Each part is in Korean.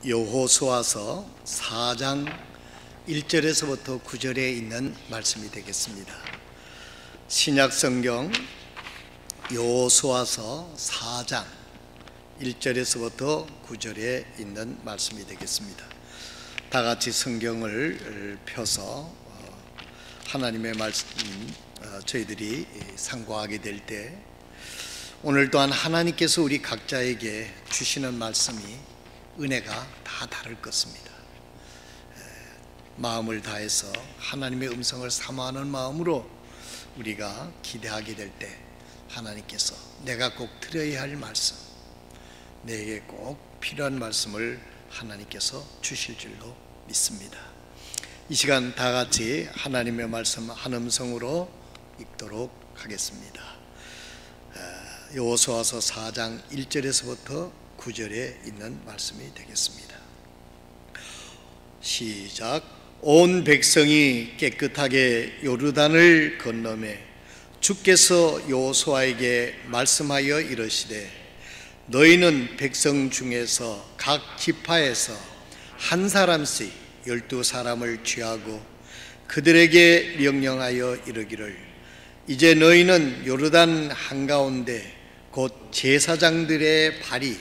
여호수아서 4장 1절에서부터 9절에 있는 말씀이 되겠습니다. 신약성경 여호수아서 4장 1절에서부터 9절에 있는 말씀이 되겠습니다. 다 같이 성경을 펴서 하나님의 말씀 저희들이 상고하게 될 때 오늘 또한 하나님께서 우리 각자에게 주시는 말씀이 은혜가 다 다를 것입니다. 마음을 다해서 하나님의 음성을 사모하는 마음으로 우리가 기대하게 될 때 하나님께서 내가 꼭 들어야 할 말씀, 내게 꼭 필요한 말씀을 하나님께서 주실 줄로 믿습니다. 이 시간 다 같이 하나님의 말씀 한 음성으로 읽도록 하겠습니다. 여호수아서 4장 1절에서부터 9절에 있는 말씀이 되겠습니다. 시작. 온 백성이 깨끗하게 요르단을 건너매 주께서 여호수아에게 말씀하여 이르시되 너희는 백성 중에서 각 지파에서 한 사람씩 12사람을 취하고 그들에게 명령하여 이르기를 이제 너희는 요르단 한가운데 곧 제사장들의 발이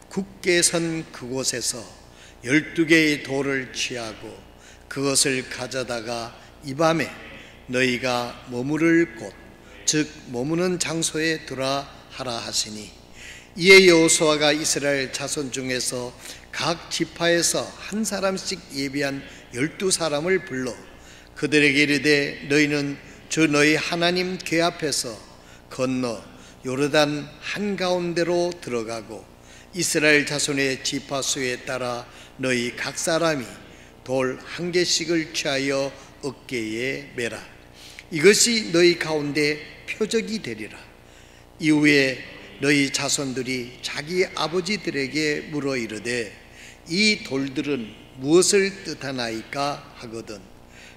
굳게 선 그곳에서 12개의 돌을 취하고 그것을 가져다가 이 밤에 너희가 머무를 곳 즉 머무는 장소에 두라 하라 하시니 이에 여호수아가 이스라엘 자손 중에서 각 지파에서 한 사람씩 예비한 12사람을 불러 그들에게 이르되 너희는 주 너희 하나님 궤 앞에서 건너 요르단 한가운데로 들어가고 이스라엘 자손의 지파수에 따라 너희 각 사람이 돌 한 개씩을 취하여 어깨에 매라. 이것이 너희 가운데 표적이 되리라. 이후에 너희 자손들이 자기 아버지들에게 물어 이르되 이 돌들은 무엇을 뜻하나이까 하거든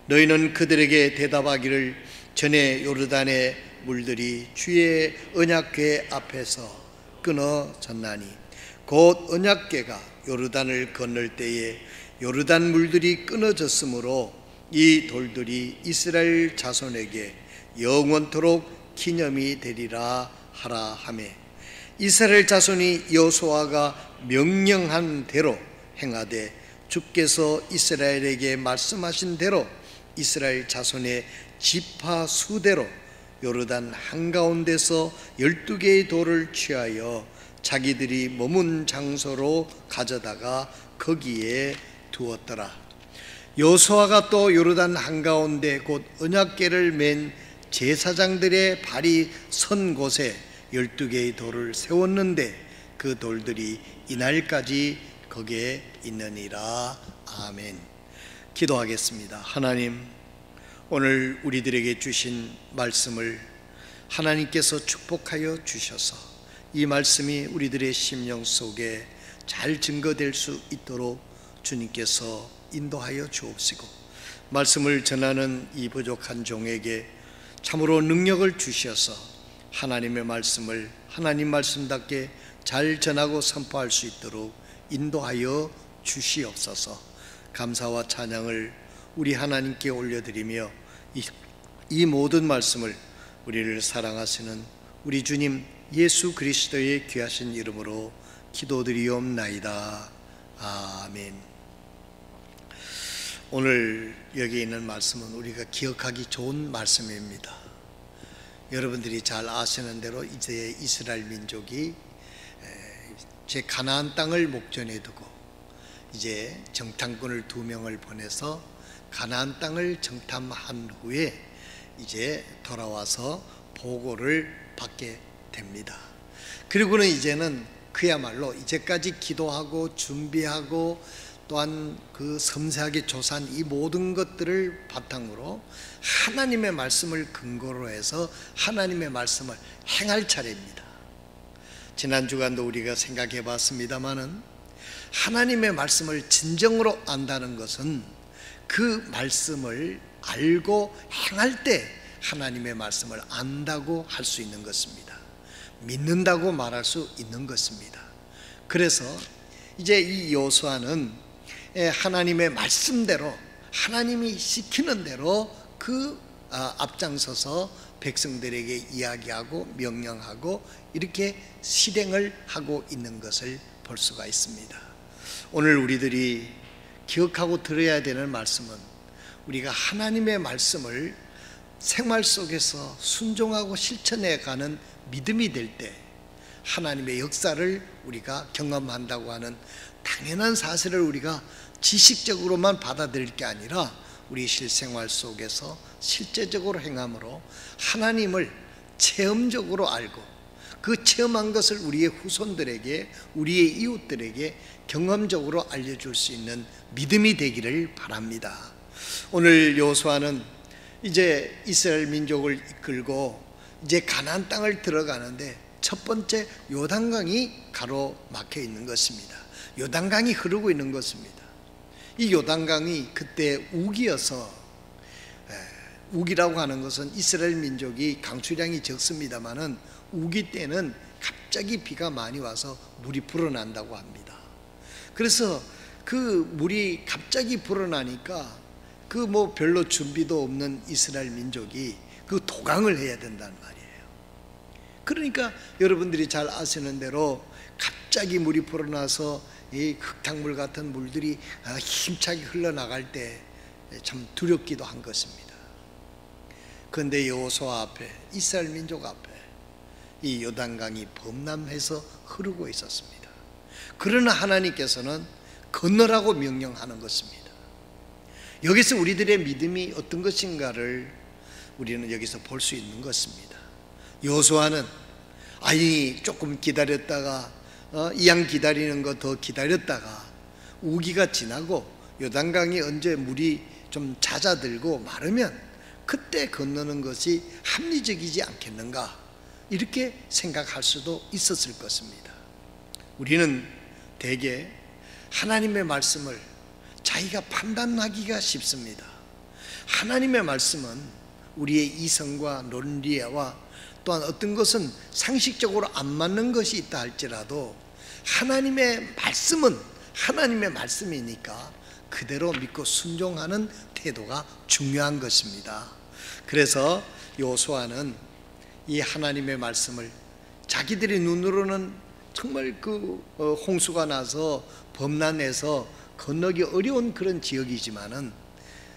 너희는 그들에게 대답하기를 전에 요르단의 물들이 주의 언약궤 앞에서 끊어졌나니 곧 언약궤가 요르단을 건널 때에 요르단 물들이 끊어졌으므로 이 돌들이 이스라엘 자손에게 영원토록 기념이 되리라 하라 하매 이스라엘 자손이 여호수아가 명령한 대로 행하되 주께서 이스라엘에게 말씀하신 대로 이스라엘 자손의 지파 수대로 요르단 한가운데서 12개의 돌을 취하여 자기들이 머문 장소로 가져다가 거기에 두었더라. 여호수아가 또 요르단 한가운데 곧 언약궤를 맨 제사장들의 발이 선 곳에 12개의 돌을 세웠는데 그 돌들이 이날까지 거기에 있느니라. 아멘. 기도하겠습니다. 하나님, 오늘 우리들에게 주신 말씀을 하나님께서 축복하여 주셔서 이 말씀이 우리들의 심령 속에 잘 증거될 수 있도록 주님께서 인도하여 주옵시고 말씀을 전하는 이 부족한 종에게 참으로 능력을 주셔서 하나님의 말씀을 하나님 말씀답게 잘 전하고 선포할 수 있도록 인도하여 주시옵소서. 감사와 찬양을 우리 하나님께 올려드리며 이 모든 말씀을 우리를 사랑하시는 우리 주님 예수 그리스도의 귀하신 이름으로 기도드리옵나이다. 아멘. 오늘 여기 있는 말씀은 우리가 기억하기 좋은 말씀입니다. 여러분들이 잘 아시는 대로 이제 이스라엘 민족이 제 가나안 땅을 목전에 두고 이제 정탐꾼을 2명을 보내서 가나안 땅을 정탐한 후에 이제 돌아와서 보고를 받게 됩니다. 그리고는 이제는 그야말로 이제까지 기도하고 준비하고 또한 그 섬세하게 조사한 이 모든 것들을 바탕으로 하나님의 말씀을 근거로 해서 하나님의 말씀을 행할 차례입니다. 지난 주간도 우리가 생각해 봤습니다마는 하나님의 말씀을 진정으로 안다는 것은 그 말씀을 알고 행할 때 하나님의 말씀을 안다고 할 수 있는 것입니다. 믿는다고 말할 수 있는 것입니다. 그래서 이제 이 여호수아는 하나님의 말씀대로, 하나님이 시키는 대로 앞장서서 백성들에게 이야기하고 명령하고 이렇게 실행을 하고 있는 것을 볼 수가 있습니다. 오늘 우리들이 기억하고 들어야 되는 말씀은, 우리가 하나님의 말씀을 생활 속에서 순종하고 실천해 가는 믿음이 될 때 하나님의 역사를 우리가 경험한다고 하는 당연한 사실을 우리가 지식적으로만 받아들일 게 아니라 우리 실생활 속에서 실제적으로 행함으로 하나님을 체험적으로 알고 그 체험한 것을 우리의 후손들에게, 우리의 이웃들에게 경험적으로 알려줄 수 있는 믿음이 되기를 바랍니다. 오늘 여호수아는 이제 이스라엘 민족을 이끌고 이제 가나안 땅을 들어가는데 첫 번째 요단강이 가로막혀 있는 것입니다. 요단강이 흐르고 있는 것입니다. 이 요단강이 그때 우기여서, 우기라고 하는 것은 이스라엘 민족이 강수량이 적습니다마는 우기 때는 갑자기 비가 많이 와서 물이 불어난다고 합니다. 그래서 그 물이 갑자기 불어나니까 그 별로 준비도 없는 이스라엘 민족이 그 도강을 해야 된다는 말이에요. 그러니까 여러분들이 잘 아시는 대로 갑자기 물이 불어나서 이 흙탕물 같은 물들이 힘차게 흘러나갈 때 참 두렵기도 한 것입니다. 그런데 여호수아 앞에, 이스라엘 민족 앞에 이 요단강이 범람해서 흐르고 있었습니다. 그러나 하나님께서는 건너라고 명령하는 것입니다. 여기서 우리들의 믿음이 어떤 것인가를 우리는 여기서 볼 수 있는 것입니다. 여호수아는 조금 기다렸다가 이양 기다리는 거 더 기다렸다가 우기가 지나고 요단강이 언제 물이 좀 잦아들고 마르면 그때 건너는 것이 합리적이지 않겠는가, 이렇게 생각할 수도 있었을 것입니다. 우리는 대개 하나님의 말씀을 자기가 판단하기가 쉽습니다. 하나님의 말씀은 우리의 이성과 논리와 또한 어떤 것은 상식적으로 안 맞는 것이 있다 할지라도 하나님의 말씀은 하나님의 말씀이니까 그대로 믿고 순종하는 태도가 중요한 것입니다. 그래서 여호수아는 이 하나님의 말씀을 자기들의 눈으로는 정말 홍수가 나서 범람해서 건너기 어려운 그런 지역이지만은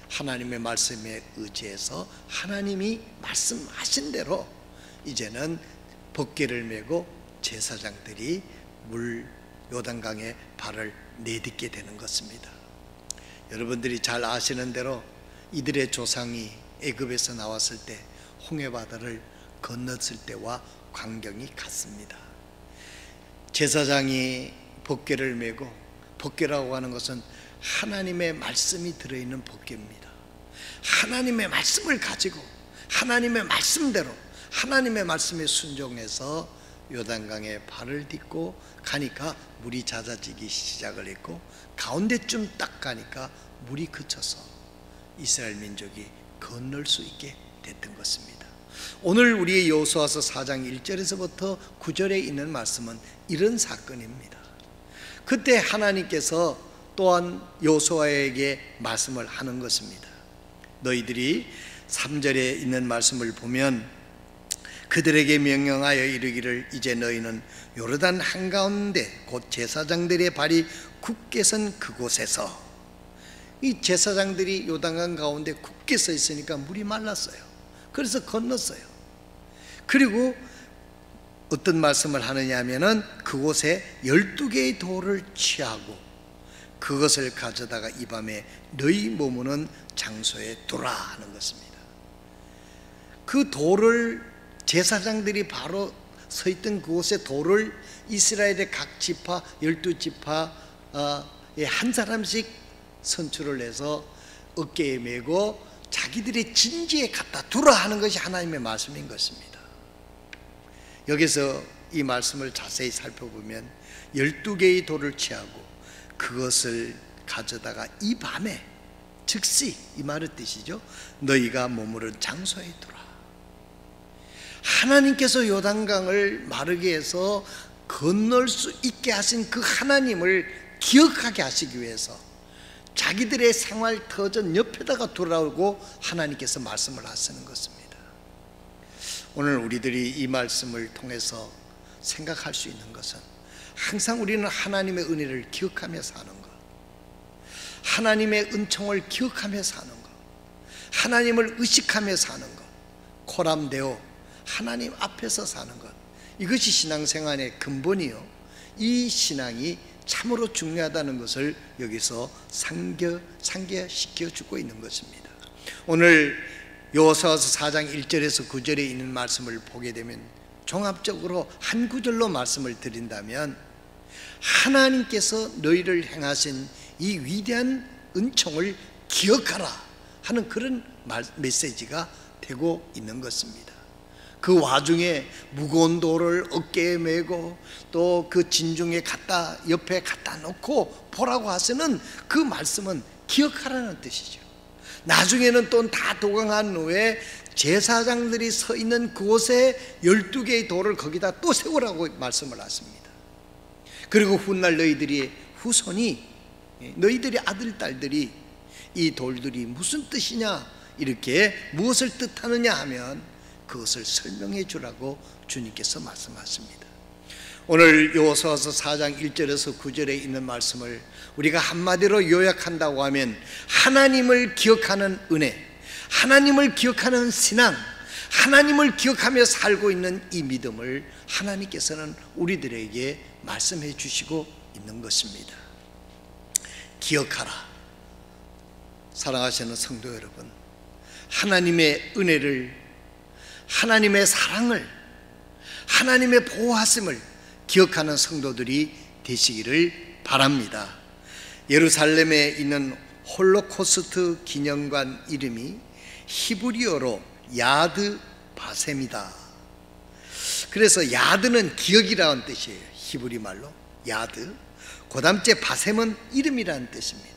하나님의 말씀에 의지해서 하나님이 말씀하신 대로 이제는 법궤를 메고 제사장들이 요단강에 발을 내딛게 되는 것입니다. 여러분들이 잘 아시는 대로 이들의 조상이 애굽에서 나왔을 때 홍해바다를 건넜을 때와 광경이 같습니다. 제사장이 법궤를 메고, 법궤라고 하는 것은 하나님의 말씀이 들어있는 법궤입니다. 하나님의 말씀을 가지고 하나님의 말씀대로 하나님의 말씀에 순종해서 요단강에 발을 딛고 가니까 물이 잦아지기 시작을 했고, 가운데쯤 딱 가니까 물이 그쳐서 이스라엘 민족이 건널 수 있게 됐던 것입니다. 오늘 우리의 여호수아서 4장 1절에서부터 9절에 있는 말씀은 이런 사건입니다. 그때 하나님께서 또한 여호수아에게 말씀을 하는 것입니다. 너희들이 3절에 있는 말씀을 보면 그들에게 명령하여 이르기를 이제 너희는 요르단 한가운데 곧 제사장들의 발이 굳게 선 그곳에서, 이 제사장들이 요단강 가운데 굳게 서 있으니까 물이 말랐어요. 그래서 건넜어요. 그리고 어떤 말씀을 하느냐 하면은 그곳에 12개의 돌을 취하고 그것을 가져다가 이 밤에 너희 머무는 장소에 두라 하는 것입니다. 그 돌을 제사장들이 바로 서 있던 그곳에 돌을 이스라엘의 각 지파 12지파에 한 사람씩 선출을 해서 어깨에 메고 자기들의 진지에 갖다 두라 하는 것이 하나님의 말씀인 것입니다. 여기서 이 말씀을 자세히 살펴보면 12개의 돌을 취하고 그것을 가져다가 이 밤에 즉시, 이 말의 뜻이죠, 너희가 머무른 장소에 두라. 하나님께서 요단강을 마르게 해서 건널 수 있게 하신 그 하나님을 기억하게 하시기 위해서 자기들의 생활 터전 옆에다가 돌아오고 하나님께서 말씀을 하시는 것입니다. 오늘 우리들이 이 말씀을 통해서 생각할 수 있는 것은 항상 우리는 하나님의 은혜를 기억하며 사는 것, 하나님의 은총을 기억하며 사는 것, 하나님을 의식하며 사는 것, 코람되어 하나님 앞에서 사는 것, 이것이 신앙생활의 근본이요, 이 신앙이 참으로 중요하다는 것을 여기서 상기시켜 주고 있는 것입니다. 오늘 여호수아서 4장 1절에서 9절에 있는 말씀을 보게 되면 종합적으로 한 구절로 말씀을 드린다면 하나님께서 너희를 행하신 이 위대한 은총을 기억하라 하는 그런 메시지가 되고 있는 것입니다. 그 와중에 무거운 돌을 어깨에 메고 또 그 진중에 옆에 갖다 놓고 보라고 하시는 그 말씀은 기억하라는 뜻이죠. 나중에는 또 다 도강한 후에 제사장들이 서 있는 그곳에 12개의 돌을 거기다 또 세우라고 말씀을 하십니다. 그리고 훗날 너희들이 후손이, 너희들의 아들 딸들이 이 돌들이 무슨 뜻이냐, 이렇게 무엇을 뜻하느냐 하면 그것을 설명해 주라고 주님께서 말씀하십니다. 오늘 여호수아서 4장 1절에서 9절에 있는 말씀을 우리가 한마디로 요약한다고 하면 하나님을 기억하는 은혜, 하나님을 기억하는 신앙, 하나님을 기억하며 살고 있는 이 믿음을 하나님께서는 우리들에게 말씀해 주시고 있는 것입니다. 기억하라. 사랑하시는 성도 여러분, 하나님의 은혜를, 하나님의 사랑을, 하나님의 보호하심을 기억하는 성도들이 되시기를 바랍니다. 예루살렘에 있는 홀로코스트 기념관 이름이 히브리어로 야드 바셈이다. 그래서 야드는 기억이라는 뜻이에요. 히브리 말로 야드. 그 다음째 바셈은 이름이라는 뜻입니다.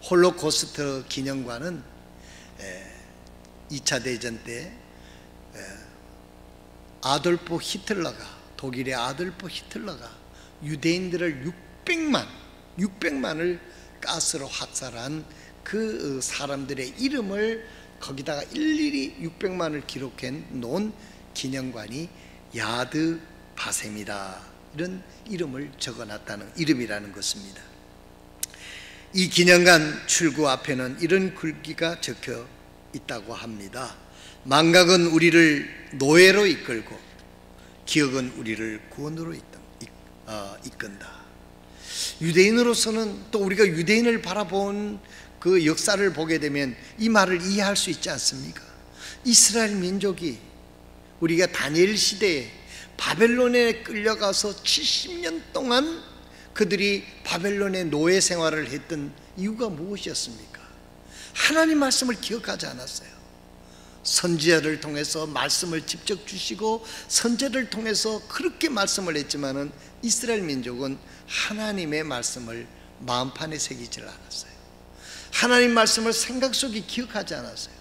홀로코스트 기념관은 2차 대전 때 아돌프 히틀러가, 독일의 아돌프 히틀러가 유대인들을 600만을 가스로 학살한 그 사람들의 이름을 거기다가 일일이 600만을 기록해 놓은 기념관이 야드 바셈이다, 이런 이름을 적어놨다는 이름이라는 것입니다. 이 기념관 출구 앞에는 이런 글귀가 적혀 있다고 합니다. 망각은 우리를 노예로 이끌고 기억은 우리를 구원으로 이끈다. 유대인으로서는 또 우리가 유대인을 바라본 그 역사를 보게 되면 이 말을 이해할 수 있지 않습니까? 이스라엘 민족이 우리가 다니엘 시대에 바벨론에 끌려가서 70년 동안 그들이 바벨론의 노예 생활을 했던 이유가 무엇이었습니까? 하나님 말씀을 기억하지 않았어요. 선지자를 통해서 말씀을 직접 주시고 선제를 통해서 그렇게 말씀을 했지만은 이스라엘 민족은 하나님의 말씀을 마음판에 새기질 않았어요. 하나님 말씀을 생각 속에 기억하지 않았어요.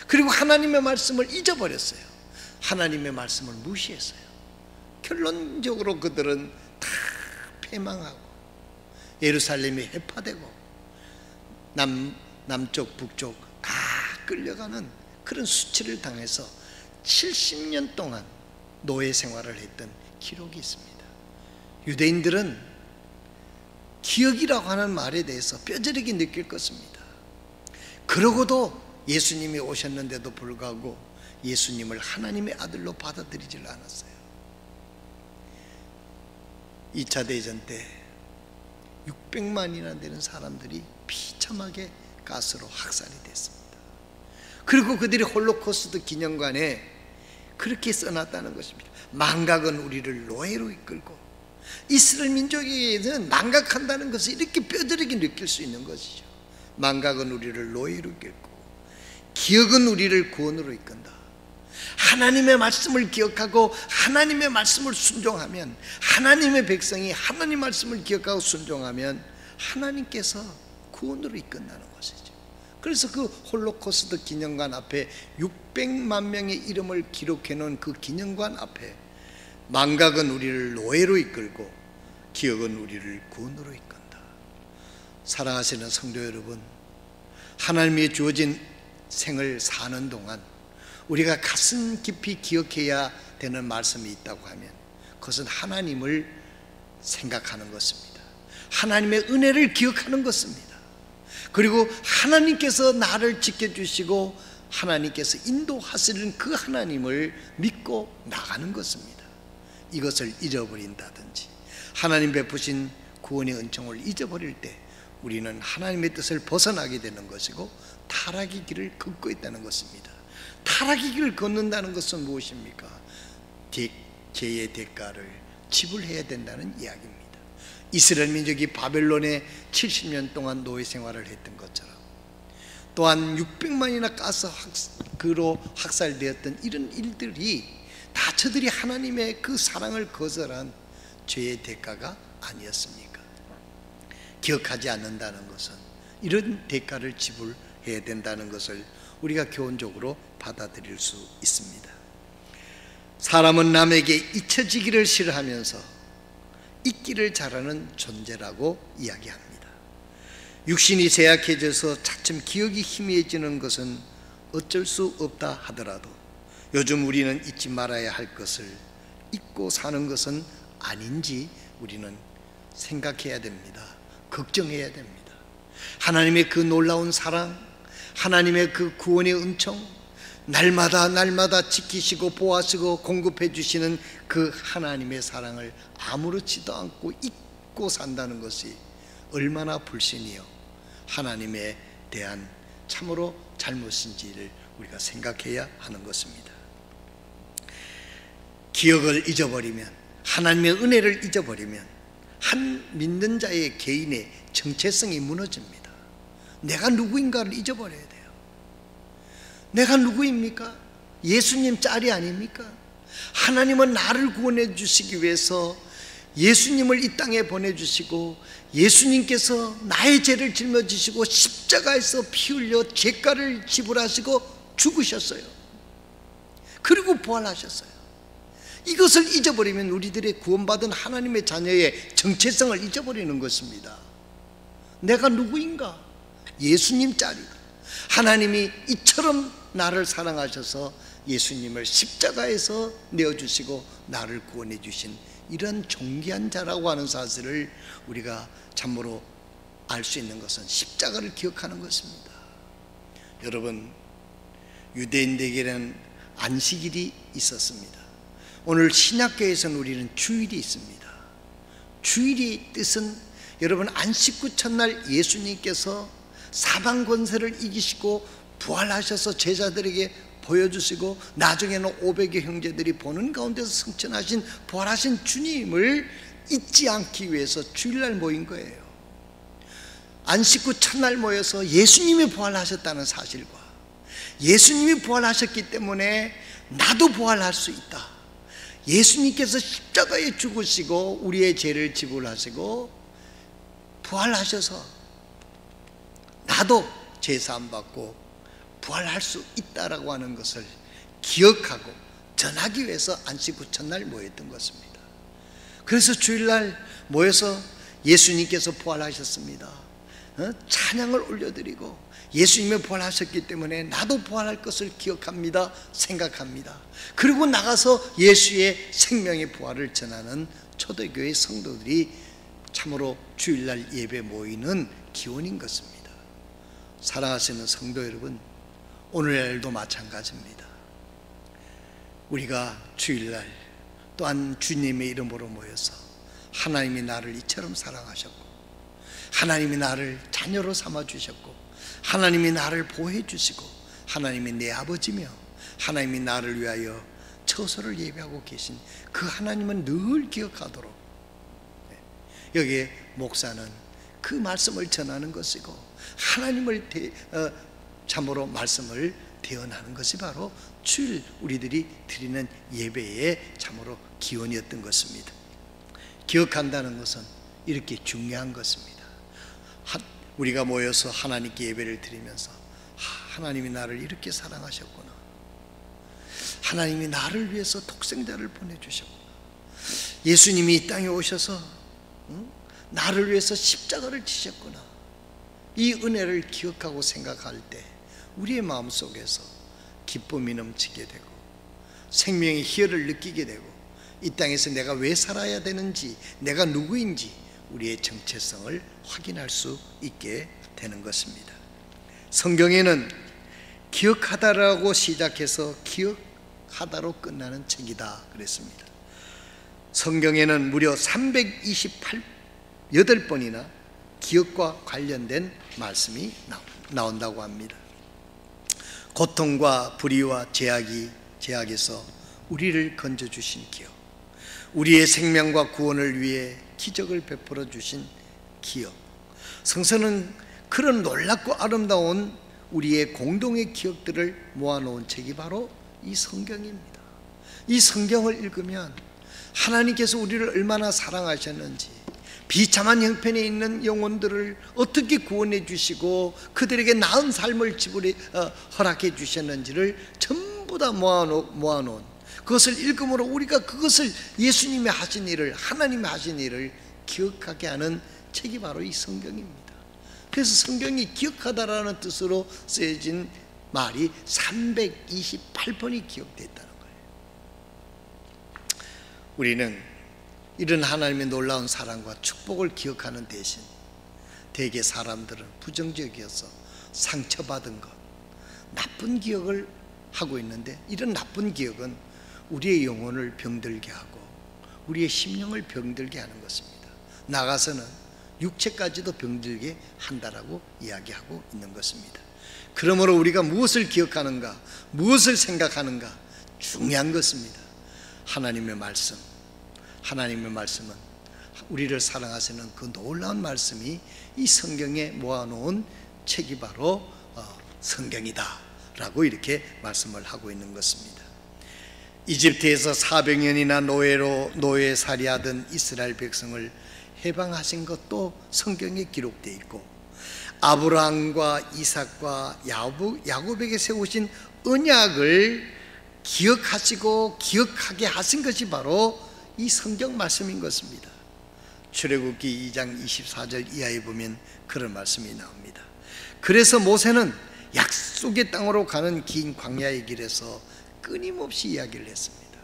그리고 하나님의 말씀을 잊어버렸어요. 하나님의 말씀을 무시했어요. 결론적으로 그들은 다 패망하고 예루살렘이 해파되고 남쪽 북쪽 다 끌려가는 그런 수치를 당해서 70년 동안 노예 생활을 했던 기록이 있습니다. 유대인들은 기억이라고 하는 말에 대해서 뼈저리게 느낄 것입니다. 그러고도 예수님이 오셨는데도 불구하고 예수님을 하나님의 아들로 받아들이질 않았어요. 2차 대전 때 600만이나 되는 사람들이 비참하게 가스로 학살이 됐습니다. 그리고 그들이 홀로코스트 기념관에 그렇게 써놨다는 것입니다. 망각은 우리를 노예로 이끌고, 이스라엘 민족에게는 망각한다는 것을 이렇게 뼈저리게 느낄 수 있는 것이죠. 망각은 우리를 노예로 이끌고 기억은 우리를 구원으로 이끈다. 하나님의 말씀을 기억하고 하나님의 말씀을 순종하면, 하나님의 백성이 하나님 말씀을 기억하고 순종하면 하나님께서 구원으로 이끈다는 것이죠. 그래서 그 홀로코스트 기념관 앞에 600만 명의 이름을 기록해 놓은 그 기념관 앞에 망각은 우리를 노예로 이끌고 기억은 우리를 구원으로 이끈다. 사랑하시는 성도 여러분, 하나님이 주어진 생을 사는 동안 우리가 가슴 깊이 기억해야 되는 말씀이 있다고 하면 그것은 하나님을 생각하는 것입니다. 하나님의 은혜를 기억하는 것입니다. 그리고 하나님께서 나를 지켜주시고 하나님께서 인도하시는 그 하나님을 믿고 나가는 것입니다. 이것을 잊어버린다든지 하나님 베푸신 구원의 은총을 잊어버릴 때 우리는 하나님의 뜻을 벗어나게 되는 것이고 타락의 길을 걷고 있다는 것입니다. 타락의 길을 걷는다는 것은 무엇입니까? 죄의 대가를 지불해야 된다는 이야기입니다. 이스라엘 민족이 바벨론에 70년 동안 노예 생활을 했던 것처럼, 또한 600만이나 가스로 학살되었던 이런 일들이 다 저들이 하나님의 그 사랑을 거절한 죄의 대가가 아니었습니까? 기억하지 않는다는 것은 이런 대가를 지불해야 된다는 것을 우리가 교훈적으로 받아들일 수 있습니다. 사람은 남에게 잊혀지기를 싫어하면서 잊기를 잘하는 존재라고 이야기합니다. 육신이 쇠약해져서 차츰 기억이 희미해지는 것은 어쩔 수 없다 하더라도 요즘 우리는 잊지 말아야 할 것을 잊고 사는 것은 아닌지 우리는 생각해야 됩니다. 걱정해야 됩니다. 하나님의 그 놀라운 사랑, 하나님의 그 구원의 은총, 날마다 지키시고 보호하시고 공급해 주시는 그 하나님의 사랑을 아무렇지도 않고 잊고 산다는 것이 얼마나 불신이요 하나님에 대한 참으로 잘못인지를 우리가 생각해야 하는 것입니다. 기억을 잊어버리면, 하나님의 은혜를 잊어버리면 한 믿는 자의 개인의 정체성이 무너집니다. 내가 누구인가를 잊어버려야 돼요. 내가 누구입니까? 예수님 짤이 아닙니까? 하나님은 나를 구원해 주시기 위해서 예수님을 이 땅에 보내주시고 예수님께서 나의 죄를 짊어지시고 십자가에서 피 흘려 죄가를 지불하시고 죽으셨어요. 그리고 부활하셨어요. 이것을 잊어버리면 우리들의 구원받은 하나님의 자녀의 정체성을 잊어버리는 것입니다. 내가 누구인가? 예수님 짤이다. 하나님이 이처럼 나를 사랑하셔서 예수님을 십자가에서 내어주시고 나를 구원해 주신 이런 존귀한 자라고 하는 사실을 우리가 참으로 알 수 있는 것은 십자가를 기억하는 것입니다. 여러분, 유대인들에게는 안식일이 있었습니다. 오늘 신약교회에서는 우리는 주일이 있습니다. 주일의 뜻은 여러분, 안식 후 첫날 예수님께서 사방 권세를 이기시고 부활하셔서 제자들에게 보여주시고 나중에는 500여 형제들이 보는 가운데서 승천하신 부활하신 주님을 잊지 않기 위해서 주일날 모인 거예요. 안식 후 첫날 모여서 예수님이 부활하셨다는 사실과 예수님이 부활하셨기 때문에 나도 부활할 수 있다. 예수님께서 십자가에 죽으시고 우리의 죄를 지불하시고 부활하셔서 나도 죄사함 받고 부활할 수 있다라고 하는 것을 기억하고 전하기 위해서 안식 후 첫날 모였던 것입니다. 그래서 주일날 모여서 예수님께서 부활하셨습니다. 찬양을 올려드리고 예수님이 부활하셨기 때문에 나도 부활할 것을 기억합니다. 생각합니다. 그리고 나가서 예수의 생명의 부활을 전하는 초대교회 성도들이 참으로 주일날 예배 모이는 기원인 것입니다. 사랑하시는 성도 여러분, 오늘날도 마찬가지입니다. 우리가 주일날 또한 주님의 이름으로 모여서 하나님이 나를 이처럼 사랑하셨고 하나님이 나를 자녀로 삼아주셨고 하나님이 나를 보호해 주시고 하나님이 내 아버지며 하나님이 나를 위하여 처소를 예비하고 계신 그 하나님은 늘 기억하도록 여기에 목사는 그 말씀을 전하는 것이고 하나님을 참으로 말씀을 대언하는 것이 바로 주일 우리들이 드리는 예배의 참으로 기원이었던 것입니다. 기억한다는 것은 이렇게 중요한 것입니다. 우리가 모여서 하나님께 예배를 드리면서 하나님이 나를 이렇게 사랑하셨구나, 하나님이 나를 위해서 독생자를 보내주셨구나, 예수님이 이 땅에 오셔서 나를 위해서 십자가를 지셨구나, 이 은혜를 기억하고 생각할 때 우리의 마음속에서 기쁨이 넘치게 되고 생명의 희열을 느끼게 되고 이 땅에서 내가 왜 살아야 되는지, 내가 누구인지 우리의 정체성을 확인할 수 있게 되는 것입니다. 성경에는 기억하다라고 시작해서 기억하다로 끝나는 책이다 그랬습니다. 성경에는 무려 328번이나 기억과 관련된 말씀이 나온다고 합니다. 고통과 불의와 제약에서 우리를 건져주신 기억, 우리의 생명과 구원을 위해 기적을 베풀어 주신 기억, 성서는 그런 놀랍고 아름다운 우리의 공동의 기억들을 모아놓은 책이 바로 이 성경입니다. 이 성경을 읽으면 하나님께서 우리를 얼마나 사랑하셨는지, 비참한 형편에 있는 영혼들을 어떻게 구원해 주시고 그들에게 나은 삶을 허락해 주셨는지를 전부 다 모아놓은, 그것을 읽음으로 우리가 그것을 예수님이 하신 일을, 하나님이 하신 일을 기억하게 하는 책이 바로 이 성경입니다. 그래서 성경이 기억하다라는 뜻으로 쓰여진 말이 328번이 기억되어 있다는 거예요. 우리는 이런 하나님의 놀라운 사랑과 축복을 기억하는 대신 대개 사람들은 부정적이어서 상처받은 것, 나쁜 기억을 하고 있는데, 이런 나쁜 기억은 우리의 영혼을 병들게 하고 우리의 심령을 병들게 하는 것입니다. 나가서는 육체까지도 병들게 한다라고 이야기하고 있는 것입니다. 그러므로 우리가 무엇을 기억하는가, 무엇을 생각하는가 중요한 것입니다. 하나님의 말씀, 하나님의 말씀은 우리를 사랑하시는 그 놀라운 말씀이 이 성경에 모아놓은 책이 바로 성경이다 라고 이렇게 말씀을 하고 있는 것입니다. 이집트에서 400년이나 노예살이하던 이스라엘 백성을 해방하신 것도 성경에 기록되어 있고, 아브라함과 이삭과 야곱에게 세우신 언약을 기억하시고 기억하게 하신 것이 바로 이 성경 말씀인 것입니다. 출애굽기 2장 24절 이하에 보면 그런 말씀이 나옵니다. 그래서 모세는 약속의 땅으로 가는 긴 광야의 길에서 끊임없이 이야기를 했습니다.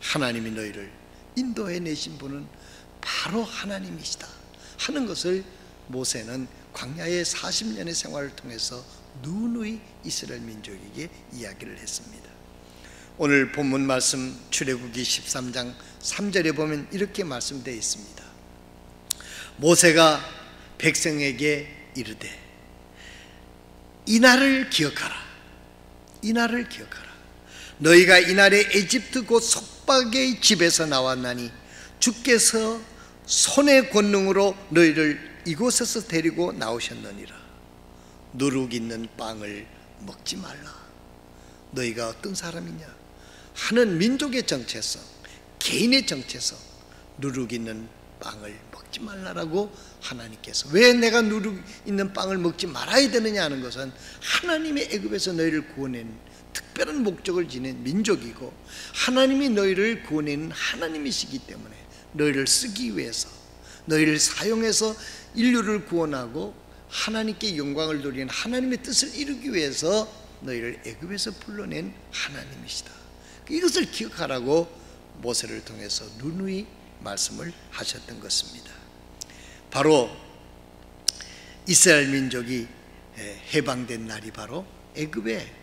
하나님이 너희를 인도해 내신 분은 바로 하나님이시다 하는 것을 모세는 광야의 40년의 생활을 통해서 누누이 이스라엘 민족에게 이야기를 했습니다. 오늘 본문 말씀 출애굽기 13장 3절에 보면 이렇게 말씀되어 있습니다. 모세가 백성에게 이르되 이날을 기억하라. 이날을 기억하라. 너희가 이날에 에집트 곧 속박의 집에서 나왔나니 주께서 손의 권능으로 너희를 이곳에서 데리고 나오셨느니라. 누룩 있는 빵을 먹지 말라. 너희가 어떤 사람이냐 하는 민족의 정체성, 개인의 정체성, 누룩 있는 빵을 먹지 말라라고 하나님께서, 왜 내가 누룩 있는 빵을 먹지 말아야 되느냐 하는 것은 하나님의 애굽에서 너희를 구원한 특별한 목적을 지닌 민족이고, 하나님이 너희를 구원하는 하나님이시기 때문에 너희를 쓰기 위해서, 너희를 사용해서 인류를 구원하고 하나님께 영광을 돌리는 하나님의 뜻을 이루기 위해서 너희를 애굽에서 불러낸 하나님이시다. 이것을 기억하라고 모세를 통해서 누누이 말씀을 하셨던 것입니다. 바로 이스라엘 민족이 해방된 날이 바로 애굽의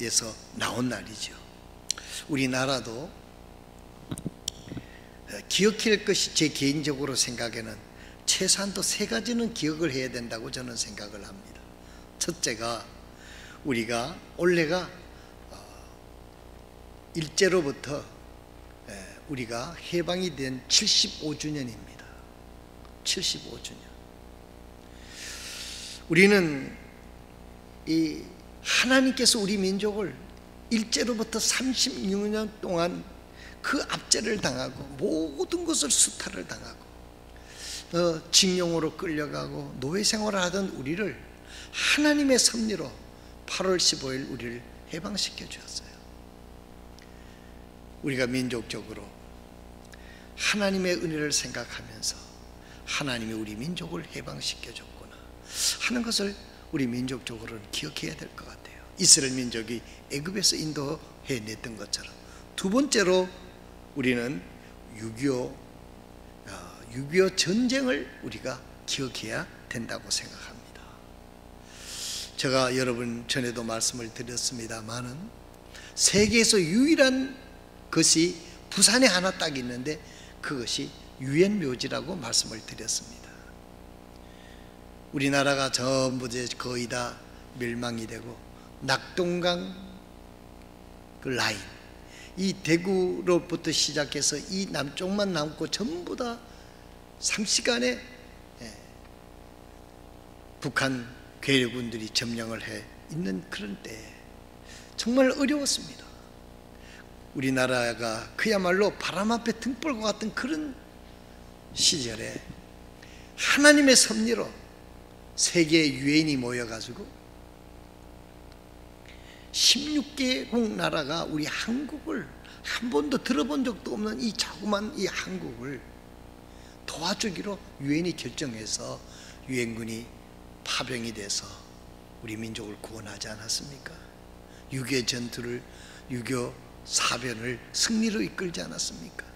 에서 나온 날이죠. 우리나라도 기억할 것이, 제 개인적으로 생각에는 최소한도 3가지는 기억을 해야 된다고 저는 생각을 합니다. 첫째가, 우리가 올해가 일제로부터 우리가 해방이 된 75주년입니다. 75주년. 우리는 이 하나님께서 우리 민족을 일제로부터 36년 동안 그 압제를 당하고 모든 것을 수탈을 당하고 징용으로 끌려가고 노예 생활을 하던 우리를 하나님의 섭리로 8월 15일 우리를 해방시켜 주었어요. 우리가 민족적으로 하나님의 은혜를 생각하면서 하나님이 우리 민족을 해방시켜줬구나 하는 것을 우리 민족적으로는 기억해야 될 것 같아요. 이스라엘 민족이 애굽에서 인도해냈던 것처럼. 두 번째로 우리는 6.25 전쟁을 우리가 기억해야 된다고 생각합니다. 제가 여러분 전에도 말씀을 드렸습니다마는 세계에서 유일한 것이 부산에 하나 딱 있는데 그것이 유엔묘지라고 말씀을 드렸습니다. 우리나라가 전부 거의 다 멸망이 되고 낙동강 그 라인, 이 대구로부터 시작해서 이 남쪽만 남고 전부 다 3시간에 북한 괴뢰군들이 점령을 해 있는 그런 때에 정말 어려웠습니다. 우리나라가 그야말로 바람 앞에 등불과 같은 그런 시절에 하나님의 섭리로 세계 유엔이 모여가지고 16개국 나라가 우리 한국을 한 번도 들어본 적도 없는 이 자그만 이 한국을 도와주기로 유엔이 결정해서 유엔군이 파병이 돼서 우리 민족을 구원하지 않았습니까? 6.25 전투를 6.25 사변을 승리로 이끌지 않았습니까?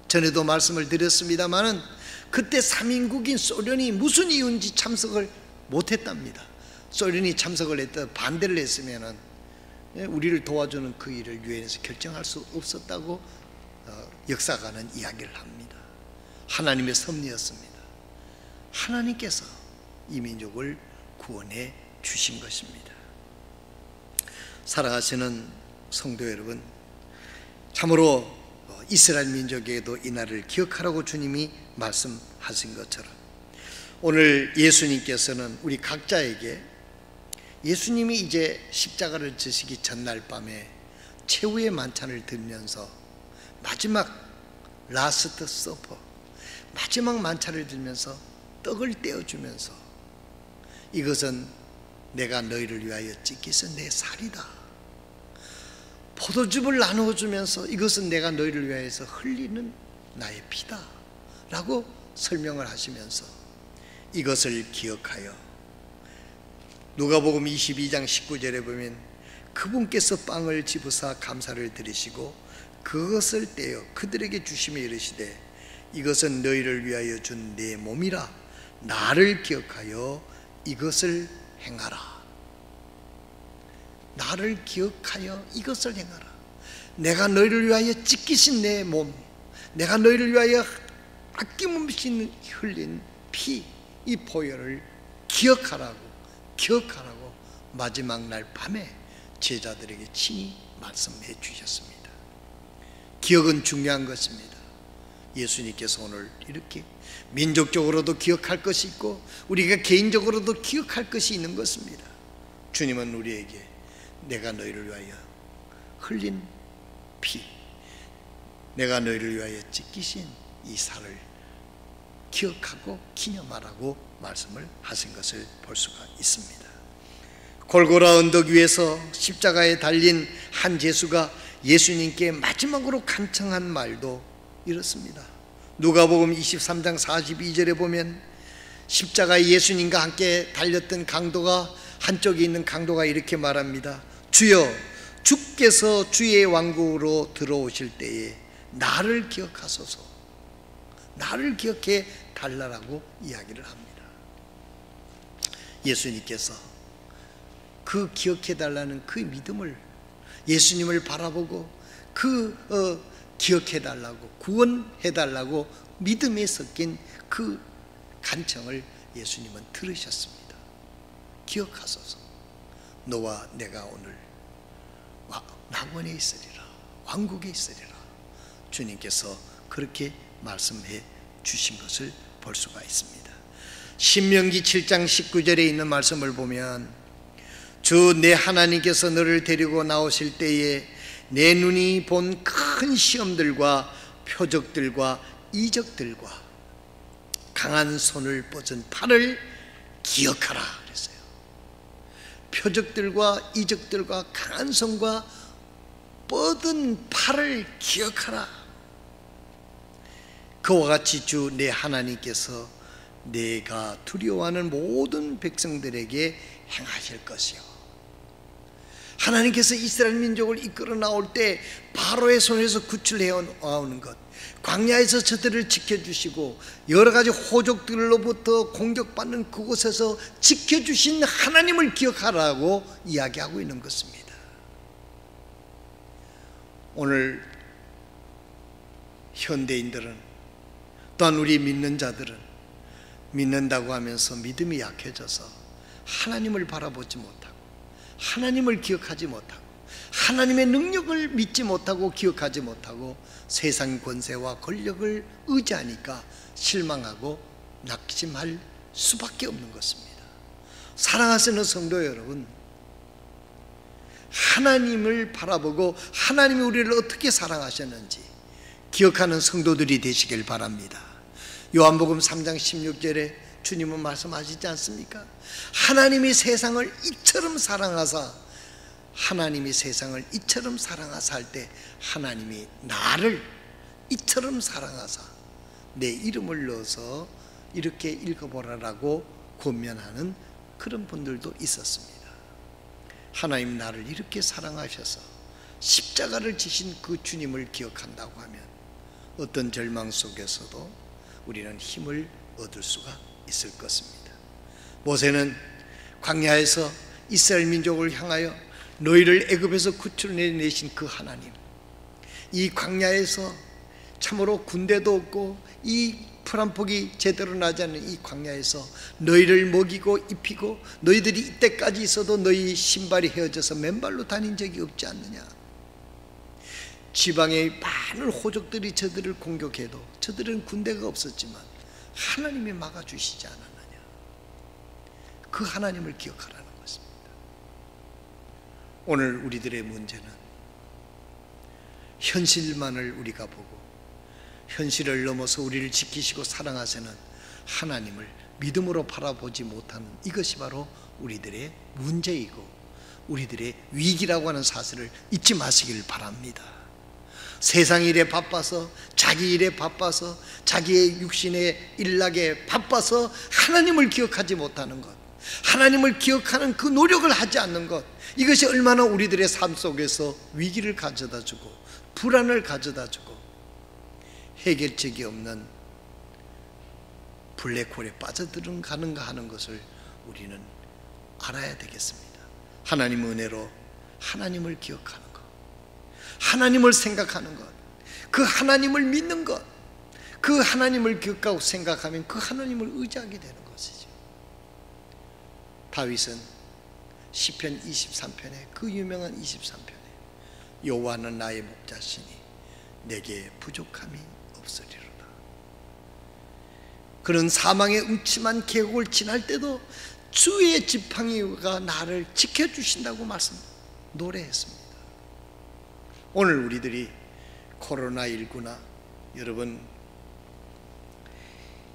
전에도 말씀을 드렸습니다마는 그때 3인국인 소련이 무슨 이유인지 참석을 못했답니다. 소련이 참석을 했다 반대를 했으면은 우리를 도와주는 그 일을 유엔에서 결정할 수 없었다고 역사가는 이야기를 합니다. 하나님의 섭리였습니다. 하나님께서 이 민족을 구원해 주신 것입니다. 살아가시는 성도 여러분, 참으로 이스라엘 민족에게도 이 날을 기억하라고 주님이 말씀하신 것처럼 오늘 예수님께서는 우리 각자에게 예수님이 이제 십자가를 지시기 전날 밤에 최후의 만찬을 들면서 마지막 라스트 서퍼, 마지막 만찬을 들면서 떡을 떼어주면서 이것은 내가 너희를 위하여 찢기서 내 살이다, 포도즙을 나누어주면서 이것은 내가 너희를 위하여서 흘리는 나의 피다 라고 설명을 하시면서 이것을 기억하여 누가복음 22장 19절에 보면 그분께서 빵을 집으사 감사를 드리시고 그것을 떼어 그들에게 주시며 이르시되 이것은 너희를 위하여 준 내 몸이라 나를 기억하여 이것을 행하라. 나를 기억하여 이것을 행하라. 내가 너희를 위하여 찢기신 내 몸, 내가 너희를 위하여 아낌없이 흘린 피, 이 보혈을 기억하라고 마지막 날 밤에 제자들에게 친히 말씀해 주셨습니다. 기억은 중요한 것입니다. 예수님께서 오늘 이렇게 민족적으로도 기억할 것이 있고 우리가 개인적으로도 기억할 것이 있는 것입니다. 주님은 우리에게 내가 너희를 위하여 흘린 피, 내가 너희를 위하여 찢기신 이 살을 기억하고 기념하라고 말씀을 하신 것을 볼 수가 있습니다. 골고라 언덕 위에서 십자가에 달린 한 제수가 예수님께 마지막으로 간청한 말도 이렇습니다. 누가복음 23장 42절에 보면 십자가에 예수님과 함께 달렸던 강도가, 한쪽에 있는 강도가 이렇게 말합니다. 주여, 주께서 주의 왕국으로 들어오실 때에 나를 기억하소서, 나를 기억해 달라라고 이야기를 합니다. 예수님께서 그 기억해 달라는 그 믿음을, 예수님을 바라보고 기억해 달라고, 구원해 달라고 믿음에 섞인 그 간청을 예수님은 들으셨습니다. 기억하소서, 너와 내가 오늘 낙원에 있으리라, 왕국에 있으리라. 주님께서 그렇게 말씀해 주신 것을 볼 수가 있습니다. 신명기 7장 19절에 있는 말씀을 보면 주 내 하나님께서 너를 데리고 나오실 때에 내 눈이 본 큰 시험들과 표적들과 이적들과 강한 손을 뻗은 팔을 기억하라 그랬어요. 표적들과 이적들과 강한 손과 뻗은 팔을 기억하라. 그와 같이 주 내 하나님께서 내가 두려워하는 모든 백성들에게 행하실 것이요. 하나님께서 이스라엘 민족을 이끌어 나올 때 바로의 손에서 구출해 나오는 것, 광야에서 저들을 지켜주시고 여러 가지 호족들로부터 공격받는 그곳에서 지켜주신 하나님을 기억하라고 이야기하고 있는 것입니다. 오늘 현대인들은, 또한 우리 믿는 자들은 믿는다고 하면서 믿음이 약해져서 하나님을 바라보지 못하고 하나님을 기억하지 못하고 하나님의 능력을 믿지 못하고 기억하지 못하고 세상 권세와 권력을 의지하니까 실망하고 낙심할 수밖에 없는 것입니다. 사랑하시는 성도 여러분, 하나님을 바라보고 하나님이 우리를 어떻게 사랑하셨는지 기억하는 성도들이 되시길 바랍니다. 요한복음 3장 16절에 주님은 말씀하시지 않습니까? 하나님이 세상을 이처럼 사랑하사, 하나님이 세상을 이처럼 사랑하사 할 때 하나님이 나를 이처럼 사랑하사 내 이름을 넣어서 이렇게 읽어보라라고 권면하는 그런 분들도 있었습니다. 하나님 나를 이렇게 사랑하셔서 십자가를 지신 그 주님을 기억한다고 하면 어떤 절망 속에서도 우리는 힘을 얻을 수가 있을 것입니다. 모세는 광야에서 이스라엘 민족을 향하여 너희를 애굽에서 구출해내신 그 하나님, 이 광야에서 참으로 군대도 없고 이 풀한폭이 제대로 나지 않는 이 광야에서 너희를 먹이고 입히고 너희들이 이때까지 있어도 너희 신발이 헤어져서 맨발로 다닌 적이 없지 않느냐. 지방의 많은 호족들이 저들을 공격해도 저들은 군대가 없었지만 하나님이 막아주시지 않았느냐. 그 하나님을 기억하라는 것입니다. 오늘 우리들의 문제는 현실만을 우리가 보고 현실을 넘어서 우리를 지키시고 사랑하시는 하나님을 믿음으로 바라보지 못하는 이것이 바로 우리들의 문제이고 우리들의 위기라고 하는 사실을 잊지 마시길 바랍니다. 세상 일에 바빠서, 자기 일에 바빠서, 자기의 육신의 일락에 바빠서 하나님을 기억하지 못하는 것, 하나님을 기억하는 그 노력을 하지 않는 것, 이것이 얼마나 우리들의 삶 속에서 위기를 가져다주고 불안을 가져다주고 해결책이 없는 블랙홀에 빠져들어가는가 하는 것을 우리는 알아야 되겠습니다. 하나님의 은혜로 하나님을 기억하는 것, 하나님을 생각하는 것, 그 하나님을 믿는 것, 그 하나님을 기억하고 생각하면 그 하나님을 의지하게 되는 것이죠. 다윗은 시편 23편에 그 유명한 23편에 여호와는 나의 목자시니 내게 부족함이 없으리로다. 그는 사망의 음침한 계곡을 지날 때도 주의 지팡이가 나를 지켜주신다고 노래했습니다. 오늘 우리들이 코로나19나 여러분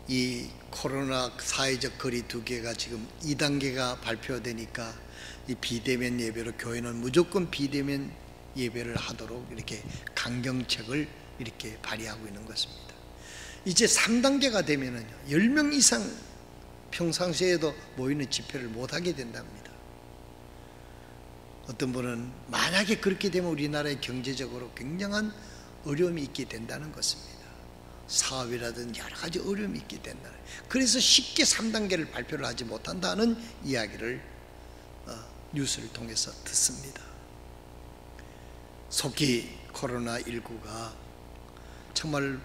이 코로나 사회적 거리 두기가 지금 2단계가 발표되니까 이 비대면 예배로 교회는 무조건 비대면 예배를 하도록 이렇게 강경책을 이렇게 발의하고 있는 것입니다. 이제 3단계가 되면은요 10명 이상 평상시에도 모이는 집회를 못하게 된답니다. 어떤 분은 만약에 그렇게 되면 우리나라의 경제적으로 굉장한 어려움이 있게 된다는 것입니다. 사업이라든 여러 가지 어려움이 있게 된다. 그래서 쉽게 3단계를 발표를 하지 못한다는 이야기를 뉴스를 통해서 듣습니다. 속히 코로나19가 정말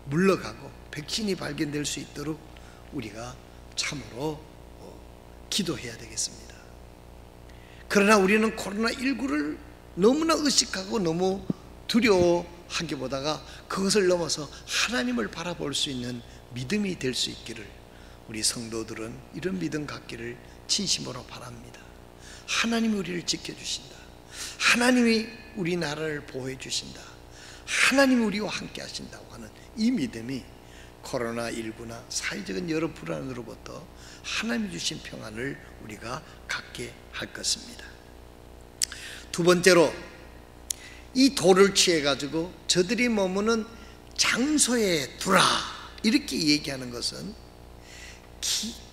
물러가고 백신이 발견될 수 있도록 우리가 참으로 기도해야 되겠습니다. 그러나 우리는 코로나19를 너무나 의식하고 너무 두려워하기보다가 그것을 넘어서 하나님을 바라볼 수 있는 믿음이 될 수 있기를 우리 성도들은 이런 믿음 갖기를 진심으로 바랍니다. 하나님이 우리를 지켜주신다. 하나님이 우리나라를 보호해 주신다. 하나님이 우리와 함께 하신다고 하는 이 믿음이 코로나19나 사회적인 여러 불안으로부터 하나님이 주신 평안을 우리가 갖게 할 것입니다. 두 번째로 이 돌을 취해 가지고 저들이 머무는 장소에 두라 이렇게 얘기하는 것은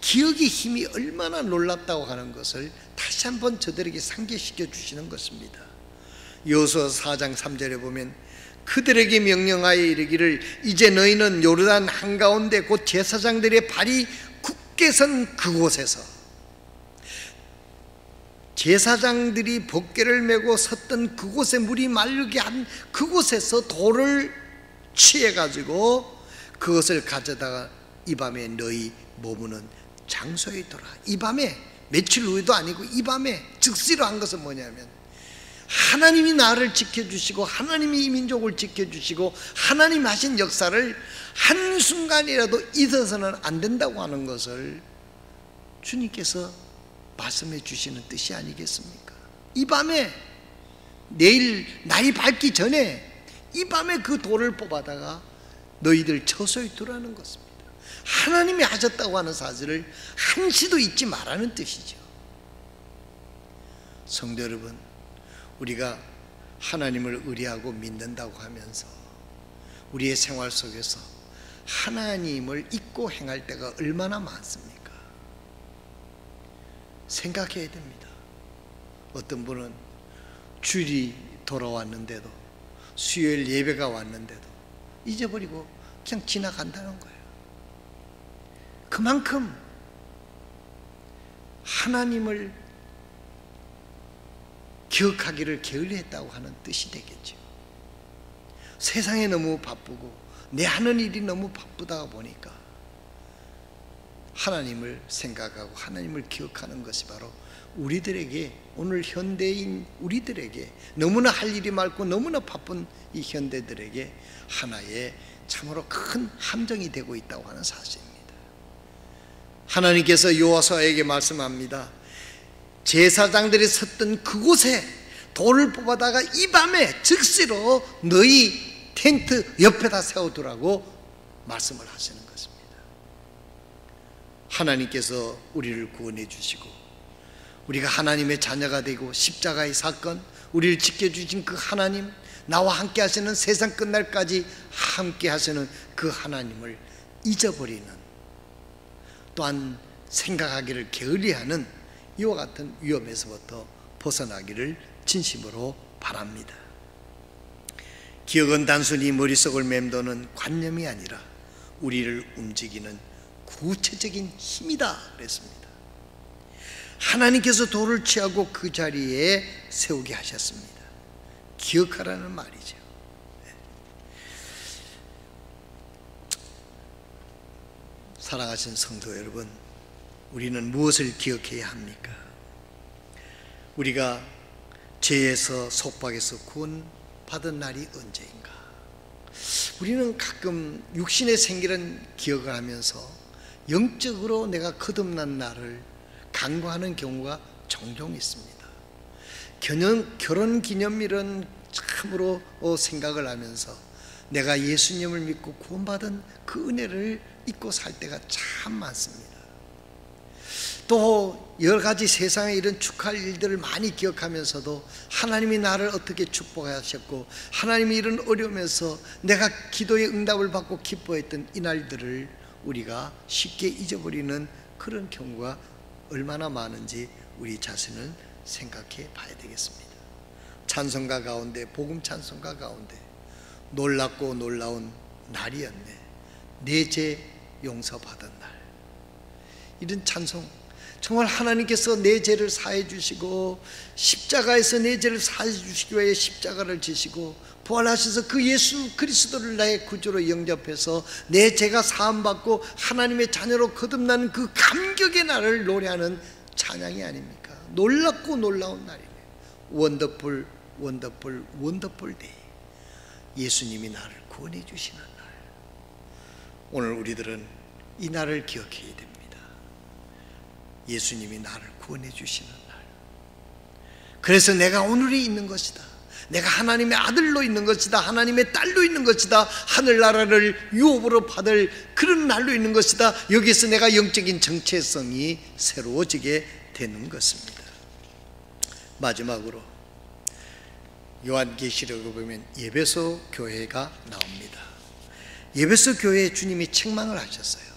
기억의 힘이 얼마나 놀랍다고 하는 것을 다시 한번 저들에게 상기시켜 주시는 것입니다. 여호수아 4장 3절에 보면 그들에게 명령하여 이르기를 이제 너희는 요르단 한가운데 곧 제사장들의 발이 굳게 선 그곳에서, 제사장들이 법궤를 메고 섰던 그곳에 물이 마르게 한 그곳에서 돌을 취해 가지고 그것을 가져다가 이 밤에 너희 머무는 장소에 둬라. 이 밤에, 며칠 후에도 아니고 이 밤에 즉시로 한 것은 뭐냐면 하나님이 나를 지켜주시고 하나님이 이 민족을 지켜주시고 하나님 하신 역사를 한순간이라도 잊어서는 안 된다고 하는 것을 주님께서 말씀해 주시는 뜻이 아니겠습니까? 이 밤에, 내일 날이 밝기 전에 이 밤에 그 돌을 뽑아다가 너희들 처소에 두라는 것입니다. 하나님이 하셨다고 하는 사실을 한시도 잊지 말라는 뜻이죠. 성도 여러분, 우리가 하나님을 의뢰하고 믿는다고 하면서 우리의 생활 속에서 하나님을 잊고 행할 때가 얼마나 많습니까? 생각해야 됩니다. 어떤 분은 주일이 돌아왔는데도, 수요일 예배가 왔는데도 잊어버리고 그냥 지나간다는 거예요. 그만큼 하나님을 기억하기를 게을리했다고 하는 뜻이 되겠죠. 세상에 너무 바쁘고 내 하는 일이 너무 바쁘다 보니까 하나님을 생각하고 하나님을 기억하는 것이 바로 우리들에게, 오늘 현대인 우리들에게, 너무나 할 일이 많고 너무나 바쁜 이 현대들에게 하나의 참으로 큰 함정이 되고 있다고 하는 사실입니다. 하나님께서 여호수아에게 말씀합니다. 제사장들이 섰던 그곳에 돌을 뽑아다가 이 밤에 즉시로 너희 텐트 옆에다 세워두라고 말씀을 하시는 것입니다. 하나님께서 우리를 구원해 주시고 우리가 하나님의 자녀가 되고 십자가의 사건, 우리를 지켜주신 그 하나님, 나와 함께 하시는 세상 끝날까지 함께 하시는 그 하나님을 잊어버리는, 또한 생각하기를 게을리하는 이와 같은 위험에서부터 벗어나기를 진심으로 바랍니다. 기억은 단순히 머릿속을 맴도는 관념이 아니라 우리를 움직이는 구체적인 힘이다 그랬습니다. 하나님께서 돌을 취하고 그 자리에 세우게 하셨습니다. 기억하라는 말이죠. 사랑하신 성도 여러분, 우리는 무엇을 기억해야 합니까? 우리가 죄에서, 속박에서 구원받은 날이 언제인가? 우리는 가끔 육신의 생기를 기억을 하면서 영적으로 내가 거듭난 날을 간과하는 경우가 종종 있습니다. 결혼 기념일은 참으로 생각을 하면서 내가 예수님을 믿고 구원받은 그 은혜를 잊고 살 때가 참 많습니다. 또 여러 가지 세상에 이런 축하할 일들을 많이 기억하면서도 하나님이 나를 어떻게 축복하셨고 하나님이 이런 어려움에서 내가 기도의 응답을 받고 기뻐했던 이 날들을 우리가 쉽게 잊어버리는 그런 경우가 얼마나 많은지 우리 자신을 생각해 봐야 되겠습니다. 찬송가 가운데, 복음 찬송가 가운데 놀랍고 놀라운 날이었네, 내 죄 용서받은 날, 이런 찬송, 정말 하나님께서 내 죄를 사해 주시고 십자가에서 내 죄를 사해 주시기 위해 십자가를 지시고 부활하셔서 그 예수 그리스도를 나의 구주로 영접해서 내 죄가 사함받고 하나님의 자녀로 거듭난 그 감격의 날을 노래하는 찬양이 아닙니까? 놀랍고 놀라운 날이네요. 원더풀 원더풀 원더풀 데이, 예수님이 나를 구원해 주시는 날. 오늘 우리들은 이 날을 기억해야 됩니다. 예수님이 나를 구원해 주시는 날. 그래서 내가 오늘이 있는 것이다, 내가 하나님의 아들로 있는 것이다, 하나님의 딸로 있는 것이다, 하늘나라를 유업으로 받을 그런 날로 있는 것이다. 여기서 내가 영적인 정체성이 새로워지게 되는 것입니다. 마지막으로 요한계시록을 보면 에베소 교회가 나옵니다. 에베소 교회에 주님이 책망을 하셨어요.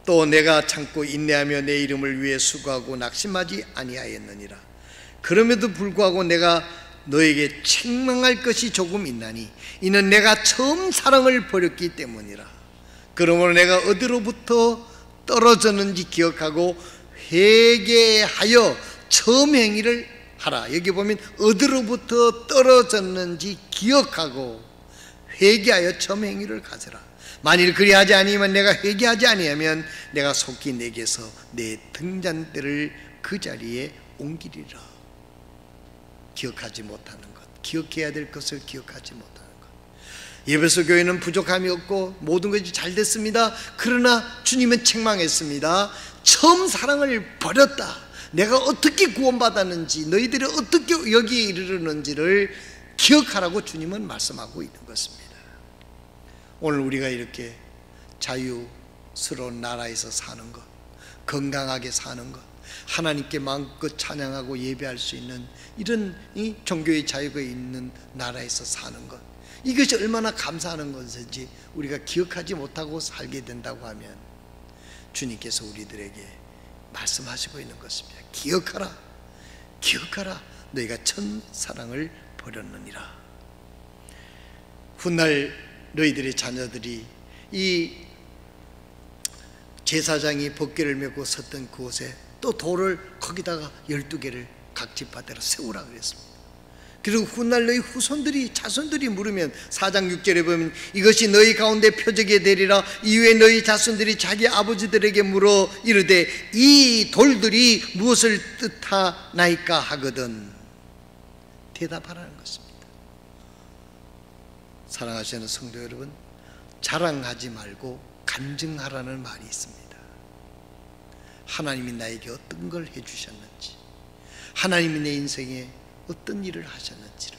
또 내가 참고 인내하며 내 이름을 위해 수고하고 낙심하지 아니하였느니라. 그럼에도 불구하고 내가 너에게 책망할 것이 조금 있나니 이는 내가 처음 사랑을 버렸기 때문이라. 그러므로 내가 어디로부터 떨어졌는지 기억하고 회개하여 처음 행위를 하라. 여기 보면 어디로부터 떨어졌는지 기억하고 회개하여 처음 행위를 가져라. 만일 그리하지 아니하면 내가 회개하지 아니하면 내가 속히 내게서 내 등잔대를 그 자리에 옮기리라. 기억하지 못하는 것, 기억해야 될 것을 기억하지 못하는 것. 에베소 교회는 부족함이 없고 모든 것이 잘 됐습니다. 그러나 주님은 책망했습니다. 처음 사랑을 버렸다. 내가 어떻게 구원받았는지, 너희들이 어떻게 여기에 이르렀는지를 기억하라고 주님은 말씀하고 있는 것입니다. 오늘 우리가 이렇게 자유스러운 나라에서 사는 것, 건강하게 사는 것, 하나님께 마음껏 찬양하고 예배할 수 있는 이런 이 종교의 자유가 있는 나라에서 사는 것, 이것이 얼마나 감사하는 것인지 우리가 기억하지 못하고 살게 된다고 하면 주님께서 우리들에게 말씀하시고 있는 것입니다. 기억하라, 기억하라. 너희가 첫 사랑을 버렸느니라. 훗날 너희들의 자녀들이 이 제사장이 법궤를 메고 섰던 그곳에 또 돌을 거기다가 12개를 각 지파대로 세우라 그랬습니다. 그리고 훗날 너희 후손들이 자손들이 물으면 4장 6절에 보면 이것이 너희 가운데 표적이 되리라. 이후에 너희 자손들이 자기 아버지들에게 물어 이르되 이 돌들이 무엇을 뜻하나이까 하거든 대답하라는 것입니다. 사랑하시는 성도 여러분, 자랑하지 말고 간증하라는 말이 있습니다. 하나님이 나에게 어떤 걸 해주셨는지, 하나님이 내 인생에 어떤 일을 하셨는지를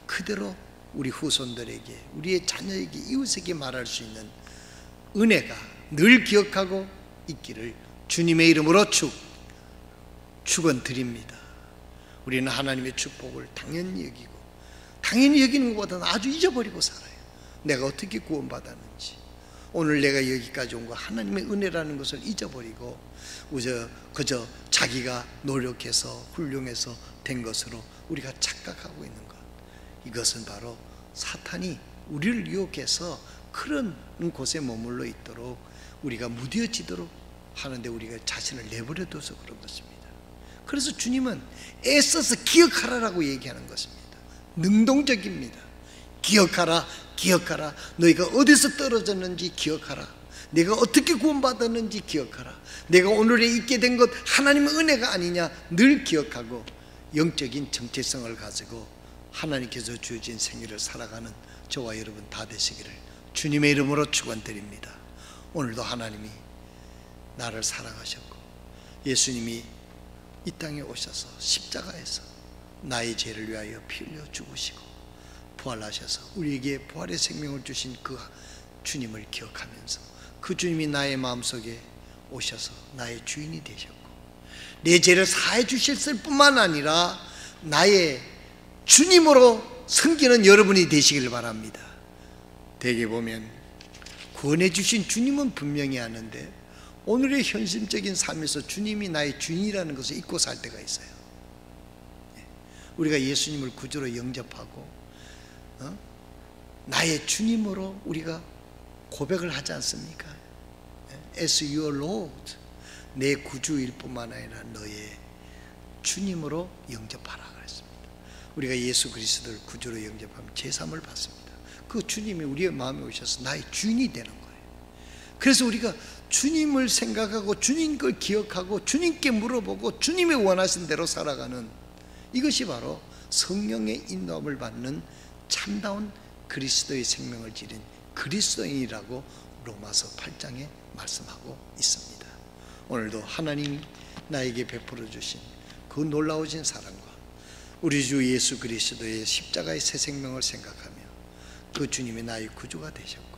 그대로 우리 후손들에게, 우리의 자녀에게, 이웃에게 말할 수 있는 은혜가 늘 기억하고 있기를 주님의 이름으로 축원드립니다. 우리는 하나님의 축복을 당연히 여기고, 당연히 여기는 것보다는 아주 잊어버리고 살아요. 내가 어떻게 구원받았는지, 오늘 내가 여기까지 온 거 하나님의 은혜라는 것을 잊어버리고 그저 자기가 노력해서 훌륭해서 된 것으로 우리가 착각하고 있는 것, 이것은 바로 사탄이 우리를 유혹해서 그런 곳에 머물러 있도록 우리가 무뎌지도록 하는데 우리가 자신을 내버려둬서 그런 것입니다. 그래서 주님은 애써서 기억하라라고 얘기하는 것입니다. 능동적입니다. 기억하라, 기억하라. 너희가 어디서 떨어졌는지 기억하라. 내가 어떻게 구원받았는지 기억하라. 내가 오늘에 있게 된 것 하나님의 은혜가 아니냐 늘 기억하고 영적인 정체성을 가지고 하나님께서 주어진 생애를 살아가는 저와 여러분 다 되시기를 주님의 이름으로 축원드립니다. 오늘도 하나님이 나를 사랑하셨고 예수님이 이 땅에 오셔서 십자가에서 나의 죄를 위하여 피 흘려 죽으시고 부활하셔서 우리에게 부활의 생명을 주신 그 주님을 기억하면서 그 주님이 나의 마음속에 오셔서 나의 주인이 되셨고 내 죄를 사해 주셨을 뿐만 아니라 나의 주님으로 섬기는 여러분이 되시길 바랍니다. 대개 보면 구원해 주신 주님은 분명히 아는데 오늘의 현실적인 삶에서 주님이 나의 주인이라는 것을 잊고 살 때가 있어요. 우리가 예수님을 구주로 영접하고 나의 주님으로 우리가 고백을 하지 않습니까? As your Lord, 내 구주일 뿐만 아니라 너의 주님으로 영접하라 그랬습니다. 우리가 예수 그리스도를 구주로 영접하면 제3을 받습니다. 그 주님이 우리의 마음에 오셔서 나의 주인이 되는 거예요. 그래서 우리가 주님을 생각하고 주님 걸 기억하고 주님께 물어보고 주님이 원하신 대로 살아가는 이것이 바로 성령의 인도함을 받는 참다운 그리스도의 생명을 지닌 그리스도인이라고 로마서 8장에 말씀하고 있습니다. 오늘도 하나님 나에게 베풀어 주신 그 놀라우신 사랑과 우리 주 예수 그리스도의 십자가의 새 생명을 생각하며 그 주님이 나의 구주가 되셨고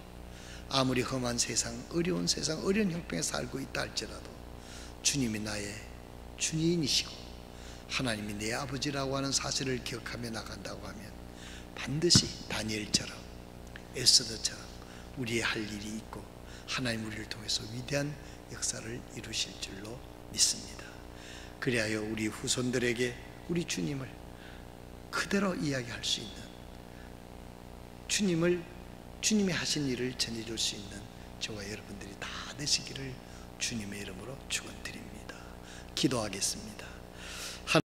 아무리 험한 세상, 어려운 세상, 어려운 형편에 살고 있다 할지라도 주님이 나의 주인이시고 하나님이 내 아버지라고 하는 사실을 기억하며 나간다고 하면 반드시 다니엘처럼 에스더처럼 우리의 할 일이 있고 하나님 우리를 통해서 위대한 역사를 이루실 줄로 믿습니다. 그리하여 우리 후손들에게 우리 주님을 그대로 이야기할 수 있는, 주님이 하신 일을 전해줄 수 있는 저와 여러분들이 다 되시기를 주님의 이름으로 축원드립니다. 기도하겠습니다.